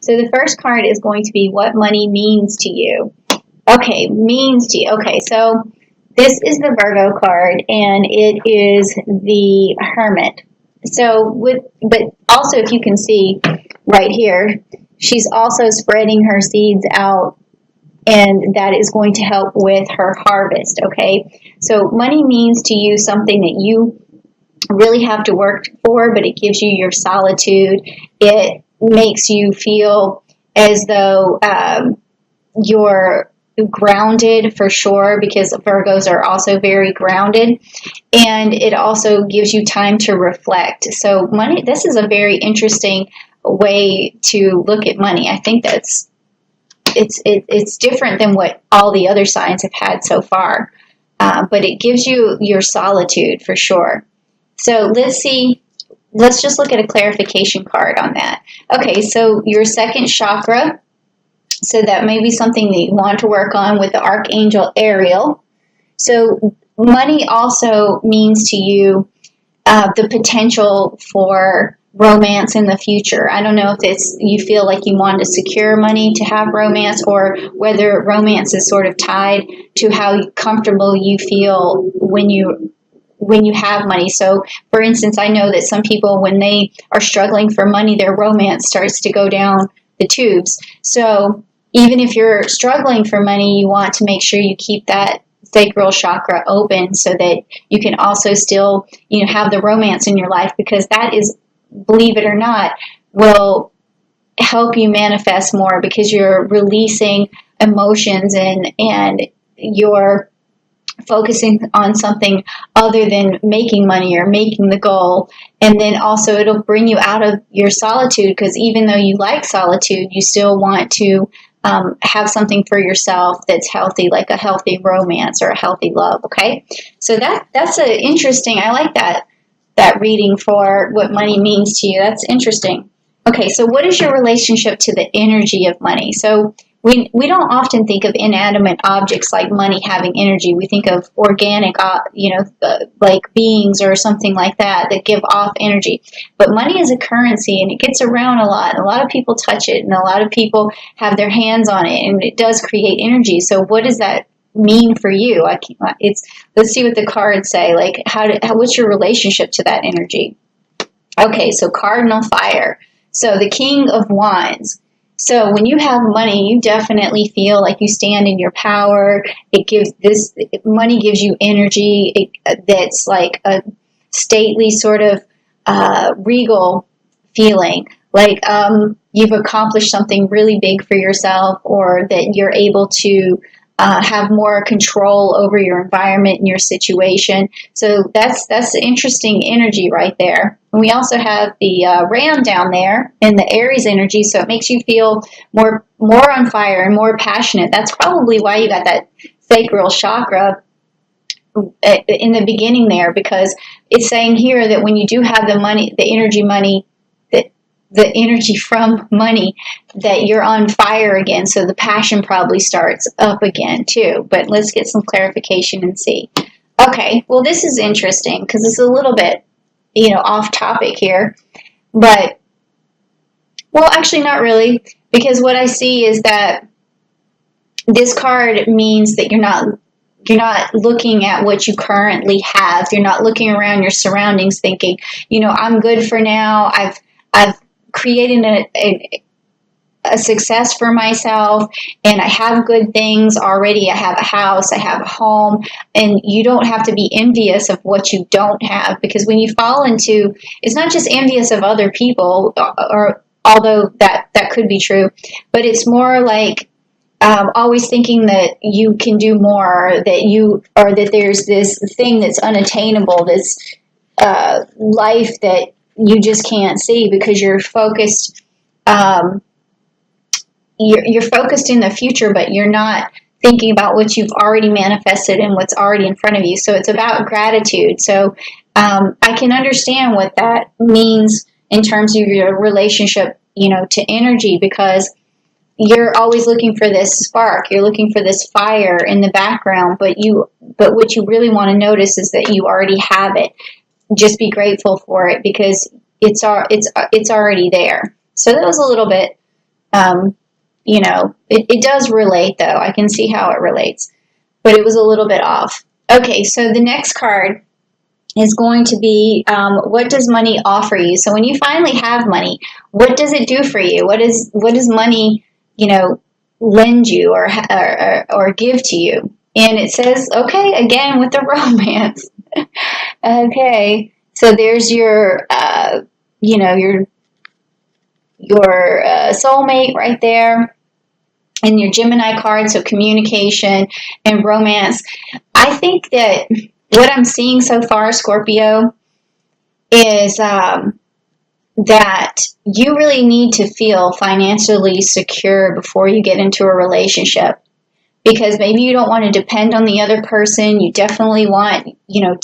So the first card is going to be what money means to you. Okay, means to you. Okay, so this is the Virgo card, and it is the Hermit. So but also if you can see right here, she's also spreading her seeds out, and that is going to help with her harvest, okay? So money means to you something that you really have to work for, but it gives you your solitude. It makes you feel as though you're grounded for sure, because Virgos are also very grounded, and it also gives you time to reflect. So money, this is a very interesting way to look at money. I think that's it's different than what all the other signs have had so far, but it gives you your solitude for sure. So let's see. Let's just look at a clarification card on that. Okay, so your second chakra. So that may be something that you want to work on with the Archangel Ariel. So money also means to you the potential for romance in the future. I don't know if it's you feel like you want to secure money to have romance, or whether romance is sort of tied to how comfortable you feel when you have money. So, for instance, I know that some people, when they are struggling for money, their romance starts to go down the tubes. So even if you're struggling for money, you want to make sure you keep that sacral chakra open so that you can also still, have the romance in your life, because that is, believe it or not, will help you manifest more, because you're releasing emotions and you're focusing on something other than making money or making the goal. And then also it'll bring you out of your solitude, because even though you like solitude, you still want to have something for yourself that's healthy, like a healthy romance or a healthy love. Okay, so that's a interesting. I like that reading for what money means to you. That's interesting. Okay, so what is your relationship to the energy of money? So we don't often think of inanimate objects like money having energy. We think of organic, like beings or something like that give off energy. But money is a currency, and it gets around a lot. A lot of people touch it, and a lot of people have their hands on it, and it does create energy. So what does that mean for you? Let's see what the cards say. Like, what's your relationship to that energy? Okay, so Cardinal Fire. So the King of Wands. So when you have money, you definitely feel like you stand in your power. Money gives you energy. That's like a stately sort of regal feeling, like you've accomplished something really big for yourself, or that you're able to have more control over your environment and your situation. So that's interesting energy right there. And we also have the Ram down there in the Aries energy, so it makes you feel more on fire and more passionate. That's probably why you got that sacral chakra in the beginning there, because it's saying here that when you do have the money, the energy from money, that you're on fire again. So the passion probably starts up again too. But let's get some clarification and see. Okay, well, this is interesting because it's a little bit, off topic here. But, well, actually not really, because what I see is that this card means that you're not looking at what you currently have. You're not looking around your surroundings thinking, I'm good for now. I've created a success for myself, and I have good things already. I have a house, I have a home, and you don't have to be envious of what you don't have, because when you fall into, it's not just envious of other people, or although that could be true, but it's more like always thinking that you can do more, that there's this thing that's unattainable, this life that you just can't see, because you're focused. You're focused in the future, but you're not thinking about what you've already manifested and what's already in front of you. So it's about gratitude. So I can understand what that means in terms of your relationship, to energy, because you're always looking for this spark. You're looking for this fire in the background, but what you really want to notice is that you already have it. Just be grateful for it, because it's already there. So that was a little bit You know, it does relate though. I can see how it relates, but it was a little bit off. Okay, so the next card is going to be what does money offer you? So when you finally have money, what does it do for you? What does money, you know, lend you or give to you? And it says, okay, again with the romance. Okay, so there's your, you know, your soulmate right there, and your Gemini card, so communication and romance. I think that what I'm seeing so far, Scorpio, is that you really need to feel financially secure before you get into a relationship. Because maybe you don't want to depend on the other person. You definitely want, you know,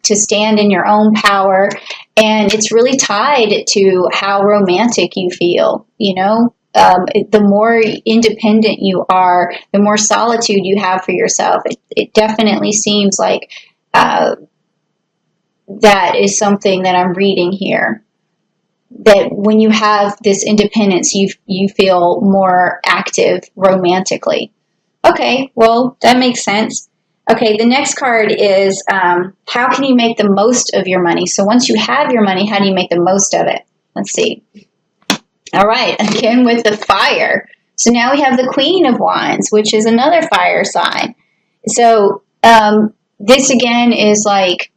to stand in your own power. And it's really tied to how romantic you feel, you know. The more independent you are, the more solitude you have for yourself. It definitely seems like that is something that I'm reading here. That when you have this independence, you feel more active romantically. Okay, well, that makes sense. Okay, the next card is how can you make the most of your money? So once you have your money, how do you make the most of it? Let's see. All right, again with the fire. So now we have the Queen of Wands, which is another fire sign. So this again is like,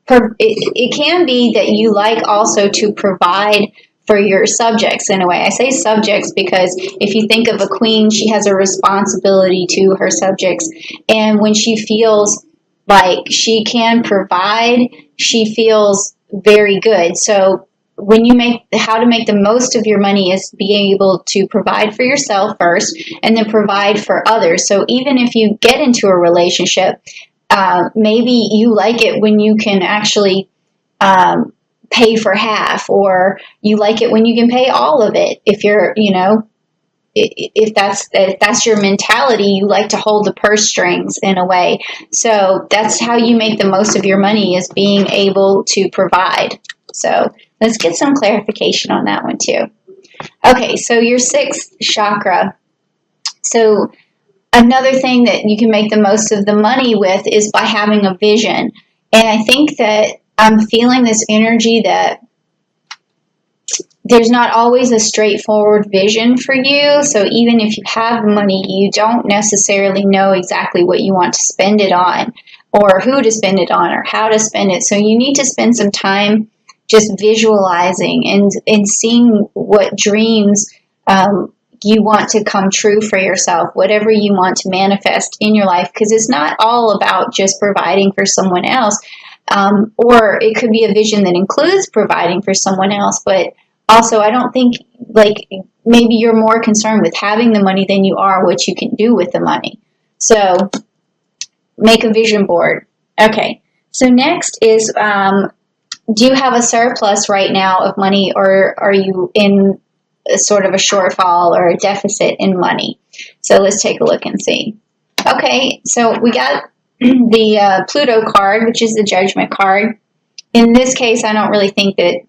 it can be that you like also to provide for your subjects in a way. I say subjects because if you think of a queen, she has a responsibility to her subjects. And when she feels like she can provide, she feels very good. So when you how to make the most of your money is being able to provide for yourself first and then provide for others. So even if you get into a relationship, maybe you like it when you can actually pay for half, or you like it when you can pay all of it. If you're, you know, if that's your mentality, you like to hold the purse strings in a way. So that's how you make the most of your money, is being able to provide. So let's get some clarification on that one too. Okay, so your sixth chakra. So another thing that you can make the most of the money with is by having a vision. And I think that I'm feeling this energy that there's not always a straightforward vision for you. So even if you have money, you don't necessarily know exactly what you want to spend it on, or who to spend it on, or how to spend it. So you need to spend some time just visualizing and seeing what dreams you want to come true for yourself, whatever you want to manifest in your life, because it's not all about just providing for someone else. Or it could be a vision that includes providing for someone else, but also I don't think, like, maybe you're more concerned with having the money than you are what you can do with the money. So make a vision board. Okay, so next is, do you have a surplus right now of money, or are you in a sort of a shortfall or a deficit in money? So let's take a look and see. Okay, so we got the Pluto card, which is the Judgment card. In this case, I don't really think that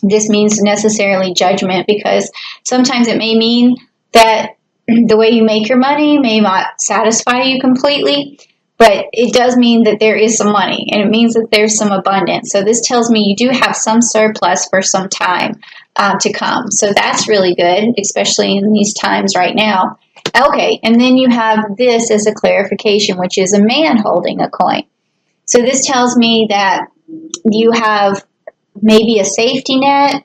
this means necessarily judgment, because sometimes it may mean that the way you make your money may not satisfy you completely, but it does mean that there is some money, and it means that there's some abundance. So this tells me you do have some surplus for some time to come. So that's really good, especially in these times right now. Okay, and then you have this as a clarification, which is a man holding a coin. So this tells me that you have maybe a safety net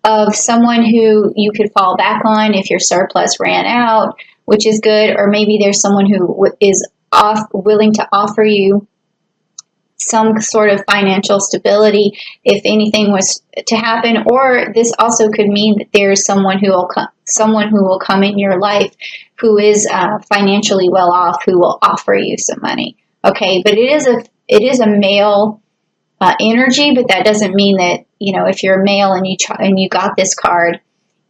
of someone who you could fall back on if your surplus ran out, which is good. Or maybe there's someone who is willing to offer you some sort of financial stability if anything was to happen. Or this also could mean that there's someone who will come in your life who is financially well off, who will offer you some money. Okay, but it is a male energy, but that doesn't mean that, you know, if you're a male and you got this card,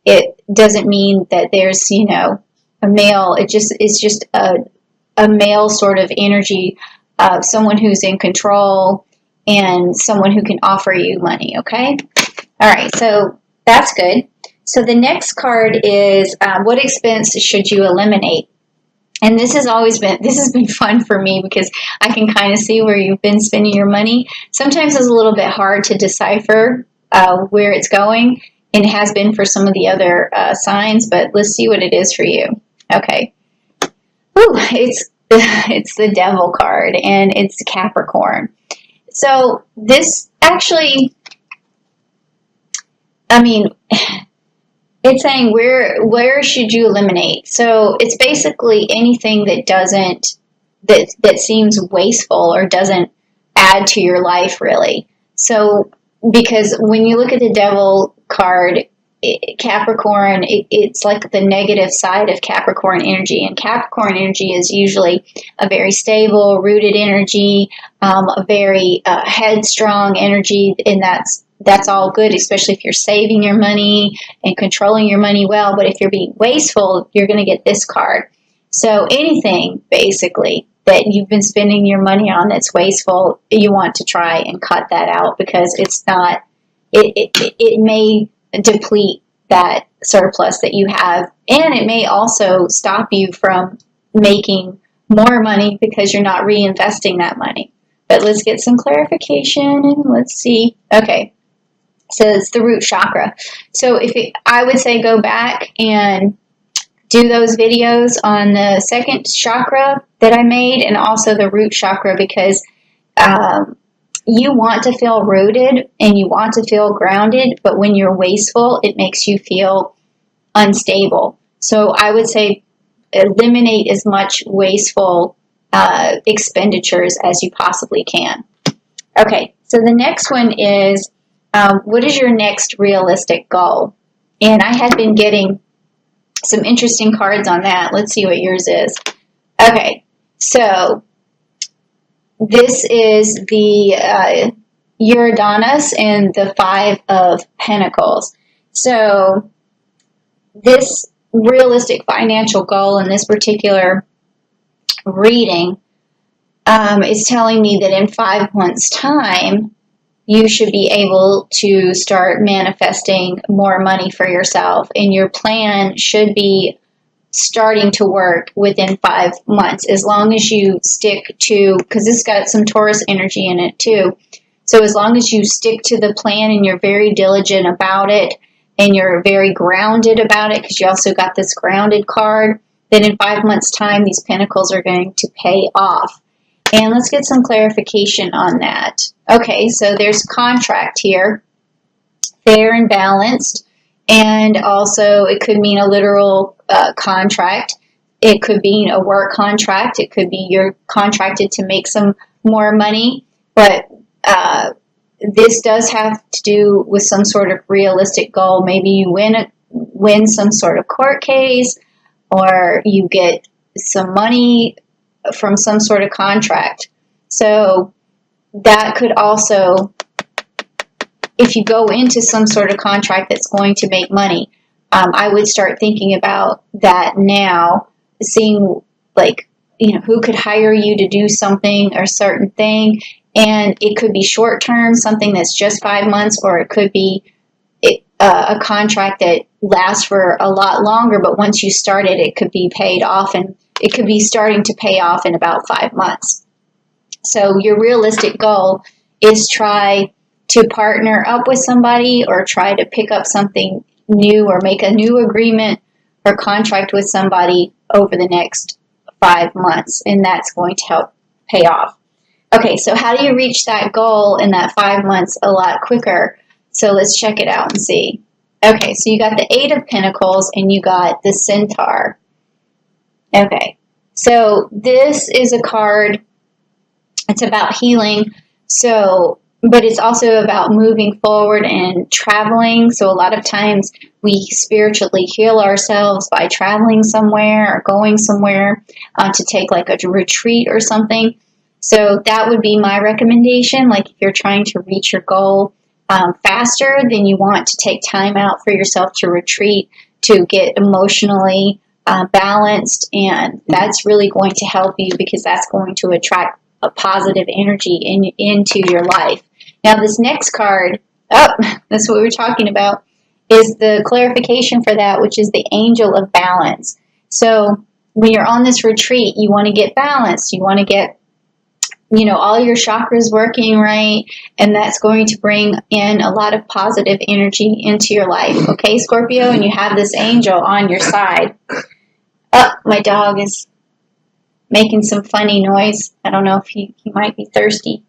it doesn't mean that there's, you know, a male. It's just a male sort of energy of someone who's in control and someone who can offer you money. Okay, all right, so that's good. So the next card is what expense should you eliminate? And this has been fun for me because I can kind of see where you've been spending your money. Sometimes it's a little bit hard to decipher where it's going, and it has been for some of the other signs, but let's see what it is for you. Okay. Ooh, it's the Devil card, and it's Capricorn. So this actually, I mean, it's saying where should you eliminate? So it's basically anything that seems wasteful or doesn't add to your life really. So because when you look at the Devil card, Capricorn, it's like the negative side of Capricorn energy, and Capricorn energy is usually a very stable, rooted energy, a very headstrong energy, and that's all good, especially if you're saving your money and controlling your money well. But if you're being wasteful, you're going to get this card. So anything, basically, that you've been spending your money on that's wasteful, you want to try and cut that out, because it's not, it may deplete that surplus that you have, and it may also stop you from making more money because you're not reinvesting that money. But let's get some clarification, and let's see. Okay. So it's the root chakra. So I would say go back and do those videos on the second chakra that I made, and also the root chakra, because you want to feel rooted and you want to feel grounded, but when you're wasteful, it makes you feel unstable. So I would say eliminate as much wasteful expenditures as you possibly can. Okay, so the next one is, what is your next realistic goal? And I had been getting some interesting cards on that. Let's see what yours is. Okay, so this is the Uranus and the Five of Pentacles. So this realistic financial goal in this particular reading is telling me that in 5 months' time, you should be able to start manifesting more money for yourself, and your plan should be starting to work within 5 months, as long as you stick to, because this got some Taurus energy in it too. So as long as you stick to the plan and you're very diligent about it and you're very grounded about it, because you also got this grounded card, then in 5 months' time, these pentacles are going to pay off. And let's get some clarification on that. Okay, so there's contract here, fair and balanced, and also it could mean a literal contract. It could mean a work contract. It could be you're contracted to make some more money, but this does have to do with some sort of realistic goal. Maybe you win some sort of court case, or you get some money from some sort of contract. So that could also, if you go into some sort of contract that's going to make money, I would start thinking about that now, seeing who could hire you to do something or a certain thing. And it could be short term, something that's just 5 months, or it could be a contract that lasts for a lot longer, but once you start it, it could be paid off, and it could be starting to pay off in about 5 months. So your realistic goal is try to partner up with somebody, or try to pick up something new, or make a new agreement or contract with somebody over the next 5 months, and that's going to help pay off. Okay, so how do you reach that goal in that 5 months a lot quicker? So let's check it out and see. Okay, so you got the Eight of Pentacles and you got the Centaur. Okay, so this is a card, it's about healing, but it's also about moving forward and traveling. So a lot of times we spiritually heal ourselves by traveling somewhere or going somewhere to take like a retreat or something. So that would be my recommendation. Like if you're trying to reach your goal faster, then you want to take time out for yourself to retreat, to get emotionally balanced, and that's really going to help you, because that's going to attract a positive energy into your life. Now this next card, that's what we were talking about, is the clarification for that, which is the angel of balance. So when you're on this retreat, you want to get balanced. You want to get, all your chakras working right, and that's going to bring in a lot of positive energy into your life. Okay, Scorpio, and you have this angel on your side. Oh, my dog is making some funny noise. I don't know if he might be thirsty.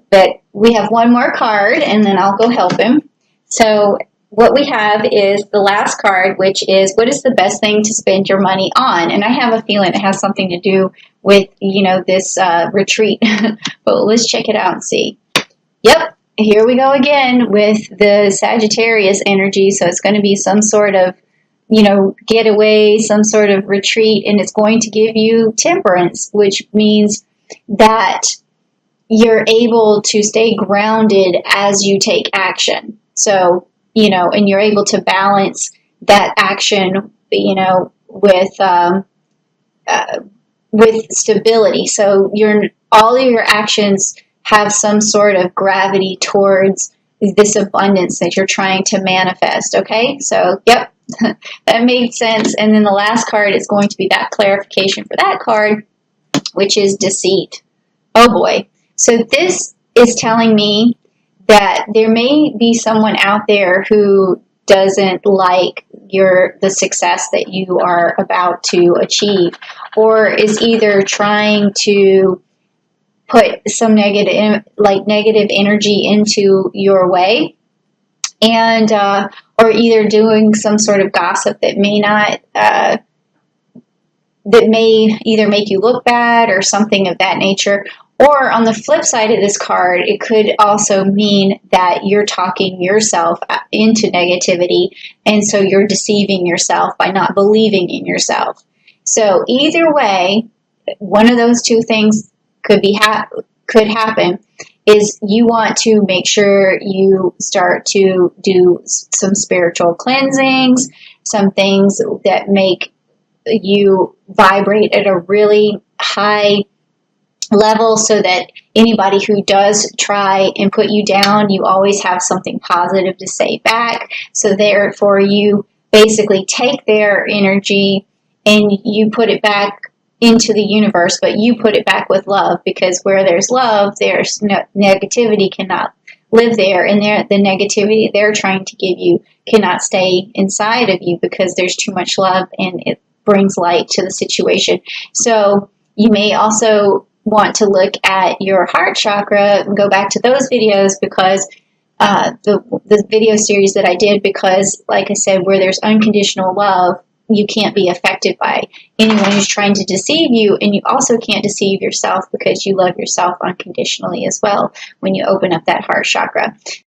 But we have one more card, and then I'll go help him. So what we have is the last card, which is, what is the best thing to spend your money on? And I have a feeling it has something to do with, this retreat. But let's check it out and see. Yep, here we go again with the Sagittarius energy. So it's going to be some sort of, getaway, some sort of retreat, and it's going to give you temperance, which means that you're able to stay grounded as you take action. So, and you're able to balance that action, with stability. So all of your actions have some sort of gravity towards this abundance that you're trying to manifest. Okay. So, yep, that made sense. And then the last card is going to be that clarification for that card, which is deceit. Oh boy. So this is telling me that there may be someone out there who doesn't like the success that you are about to achieve, or is either trying to put some negative energy into your way, and or either doing some sort of gossip that may not that may either make you look bad or something of that nature. Or on the flip side of this card, it could also mean that you're talking yourself into negativity, and so you're deceiving yourself by not believing in yourself. So either way, one of those two things could happen. Is you want to make sure you start to do some spiritual cleansings, some things that make you vibrate at a really high level, so that anybody who does try and put you down, you always have something positive to say back. So therefore, you basically take their energy and you put it back into the universe, but you put it back with love, because where there's love, there's negativity cannot live there, and the negativity they're trying to give you cannot stay inside of you, because there's too much love and it brings light to the situation. So you may also want to look at your heart chakra and go back to those videos, because the video series that I did, because like I said, where there's unconditional love, you can't be affected by anyone who's trying to deceive you, and you also can't deceive yourself, because you love yourself unconditionally as well when you open up that heart chakra.